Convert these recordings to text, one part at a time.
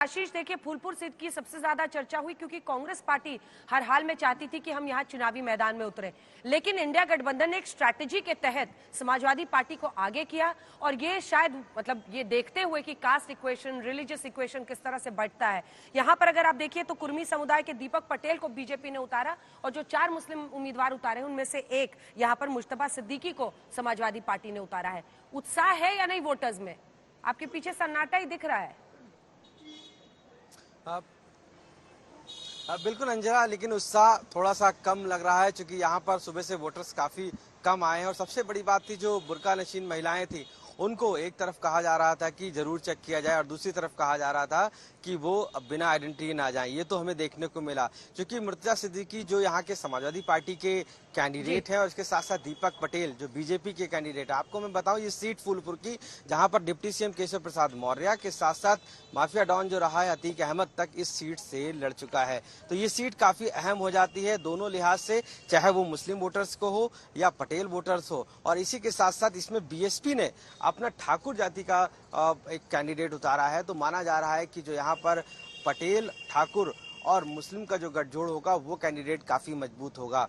आशीष, देखिए फूलपुर सीट की सबसे ज्यादा चर्चा हुई क्योंकि कांग्रेस पार्टी हर हाल में चाहती थी कि हम यहां चुनावी मैदान में उतरे, लेकिन इंडिया गठबंधन ने एक स्ट्रैटेजी के तहत समाजवादी पार्टी को आगे किया और ये शायद ये देखते हुए कि कास्ट इक्वेशन, रिलीजियस इक्वेशन किस तरह से बढ़ता है। यहां पर अगर आप देखिए तो कुर्मी समुदाय के दीपक पटेल को बीजेपी ने उतारा और जो 4 मुस्लिम उम्मीदवार उतारे उनमें से एक यहां पर मुश्तबा सिद्दीकी को समाजवादी पार्टी ने उतारा है। उत्साह है या नहीं वोटर्स में? आपके पीछे सन्नाटा ही दिख रहा है। बिल्कुल अंजना, लेकिन उत्साह थोड़ा सा कम लग रहा है क्योंकि यहाँ पर सुबह से वोटर्स काफी कम आए हैं और सबसे बड़ी बात थी जो बुर्का नशीन महिलाएं थी उनको एक तरफ कहा जा रहा था कि जरूर चेक किया जाए और दूसरी तरफ कहा जा रहा था कि वो बिना आइडेंटिटी ना जाएं। ये तो हमें देखने को मिला क्योंकि मुर्तजा सिद्दीकी जो यहाँ के समाजवादी पार्टी के कैंडिडेट हैं और इसके साथ साथ दीपक पटेल जो बीजेपी के कैंडिडेट है। आपको मैं बताऊं ये सीट फूलपुर की जहां पर डिप्टी सीएम केशव प्रसाद मौर्य के साथ साथ माफिया डॉन जो रहा है अतीक अहमद तक इस सीट से लड़ चुका है। तो ये सीट काफी अहम हो जाती है दोनों लिहाज से, चाहे वो मुस्लिम वोटर्स को हो या पटेल वोटर्स हो। और इसी के साथ साथ इसमें बीएसपी ने अपना ठाकुर जाति का एक कैंडिडेट उतारा है। तो माना जा रहा है कि जो यहाँ पर पटेल, ठाकुर और मुस्लिम का जो गठजोड़ होगा वो कैंडिडेट काफी मजबूत होगा।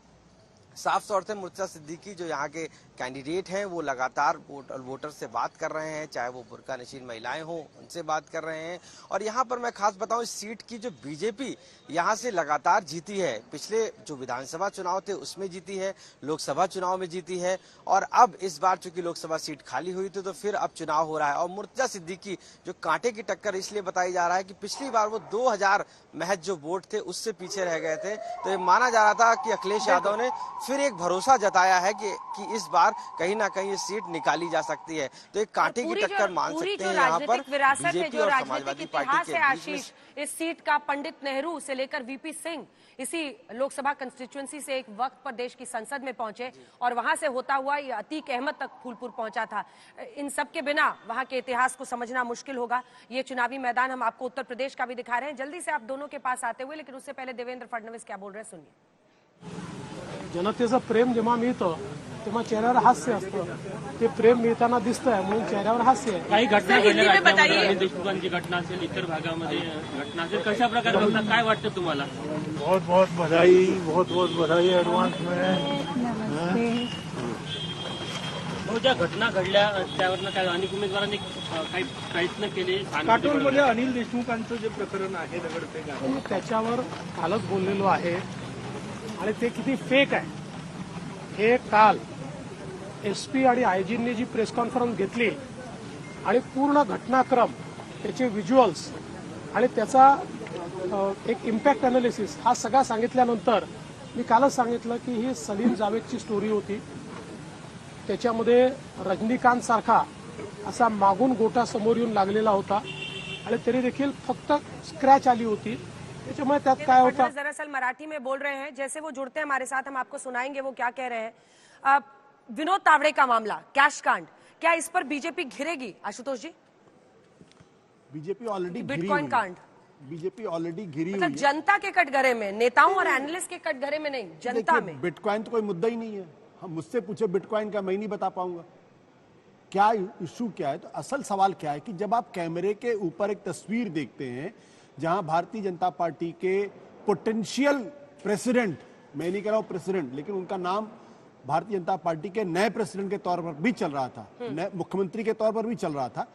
साफ तौर से मुर्तजा सिद्दीकी जो यहाँ के कैंडिडेट हैं वो लगातार वोटर से बात कर रहे हैं, चाहे वो बुर्का नशीन महिलाएं हों उनसे बात कर रहे हैं। और यहाँ पर मैं खास बताऊं इस सीट की जो बीजेपी यहाँ से लगातार जीती है, पिछले जो विधानसभा चुनाव थे उसमें जीती है, लोकसभा चुनाव में जीती है और अब इस बार चूंकि लोकसभा सीट खाली हुई थी तो फिर अब चुनाव हो रहा है। और मुर्तजा सिद्दीकी जो कांटे की टक्कर इसलिए बताई जा रहा है कि पिछली बार वो 2000 महज जो वोट थे उससे पीछे रह गए थे। तो ये माना जा रहा था कि अखिलेश यादव ने फिर एक भरोसा जताया है कि इस बार कहीं ना कहीं ये सीट निकाली जा सकती है। तो एक कांटे की टक्कर मान सकते हैं यहाँ पर बीजेपी और समाजवादी पार्टी के आशीष, इस सीट का पंडित नेहरू से लेकर वीपी सिंह इसी लोकसभा कंस्टिट्यूएंसी से एक वक्त पर देश की संसद में पहुंचे और वहां से होता हुआ ये अतीक अहमद तक फूलपुर पहुंचा था। इन सब के बिना वहां के इतिहास को समझना मुश्किल होगा। ये चुनावी मैदान हम आपको उत्तर प्रदेश का भी दिखा रहे हैं जल्दी से आप दोनों के पास आते हुए, लेकिन उससे पहले देवेंद्र फडणवीस क्या बोल रहे हैं सुनिए। जनतेचं प्रेम जेव्हा मिळतं तेव्हा चेहऱ्यावर हास्य असतं, ते प्रेम मिळताना दिसतंय म्हणून चेहऱ्यावर हास्य आहे। काही घटना घडल्या राज्यामध्ये, अनिल देशमुखांची घटना असेल, इतर भागामध्ये घटना असेल, कशा प्रकारे बघता, काय वाटतं तुम्हाला? बहुत बहुत बधाई एडवांस में। ज्या घटना घडल्या त्यावरनं काय अनेक उमेदवारांनी काही प्रयत्न केले, काटोलमध्ये अनिल देशमुखांचं जे प्रकरण आहे दगडफेक आहे त्याच्यावर कालच बोललेलो आहे आणि ते किती फेक आहे हे काल एसपी आणि आयजींनी जी प्रेस कॉन्फरन्स घेतली आणि पूर्ण घटनाक्रम, त्याचे व्हिज्युअल्स आणि त्याचा एक इम्पॅक्ट अनालिसिस हा सगळा सांगितल्यानंतर मी कालच सांगितलं की ही सलीम जावेदची स्टोरी होती। त्याच्यामध्ये रजनीकांत सारखा असा मागून गोटा समोर येऊन लागलेला होता आणि तरी देखील फक्त स्क्रॅच आली होती। दरअसल मराठी में बोल रहे हैं, जैसे वो जुड़ते हैं हमारे साथ हम आपको सुनाएंगे वो क्या कह रहे हैं। विनोद तावड़े का मामला, कैश कांड, क्या इस पर बीजेपी घिरेगी आशुतोष जी? बीजेपी ऑलरेडी बिटकॉइन कांड, बीजेपी ऑलरेडी घिरी हुई है जनता के कटघरे में, नेताओं और एनालिस्ट के कटघरे में नहीं, जनता में। बिटकॉइन तो कोई मुद्दा ही नहीं है। हम मुझसे पूछे बिटकॉइन का, मैं नहीं बता पाऊंगा क्या इशू क्या है। तो असल सवाल क्या है कि जब आप कैमरे के ऊपर एक तस्वीर देखते हैं जहां भारतीय जनता पार्टी के पोटेंशियल प्रेसिडेंट, मैं नहीं कह रहा हूं प्रेसिडेंट, लेकिन उनका नाम भारतीय जनता पार्टी के नए प्रेसिडेंट के तौर पर भी चल रहा था, नए मुख्यमंत्री के तौर पर भी चल रहा था,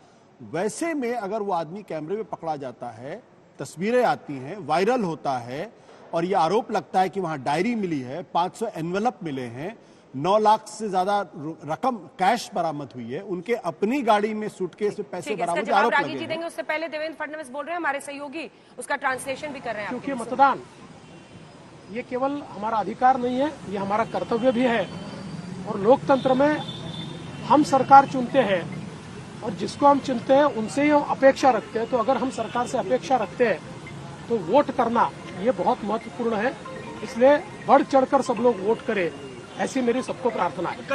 वैसे में अगर वो आदमी कैमरे में पकड़ा जाता है, तस्वीरें आती हैं, वायरल होता है और ये आरोप लगता है कि वहां डायरी मिली है, 500 एनवेलप मिले हैं, 9 लाख से ज्यादा रकम कैश बरामद हुई है, उनके अपनी गाड़ी में सूटकेस में पैसे बरामद, आरोप लगे हैं। देंगे उससे पहले देवेंद्र फडणवीस बोल रहे हैं, हमारे सहयोगी उसका ट्रांसलेशन भी कर रहे हैं। क्योंकि मतदान ये केवल हमारा अधिकार नहीं है, ये हमारा कर्तव्य भी है और लोकतंत्र में हम सरकार चुनते हैं और जिसको हम चुनते हैं उनसे ही हम अपेक्षा रखते हैं। तो अगर हम सरकार से अपेक्षा रखते हैं तो वोट करना ये बहुत महत्वपूर्ण है, इसलिए बढ़ चढ़कर सब लोग वोट करें, ऐसी मेरी सबको प्रार्थना है।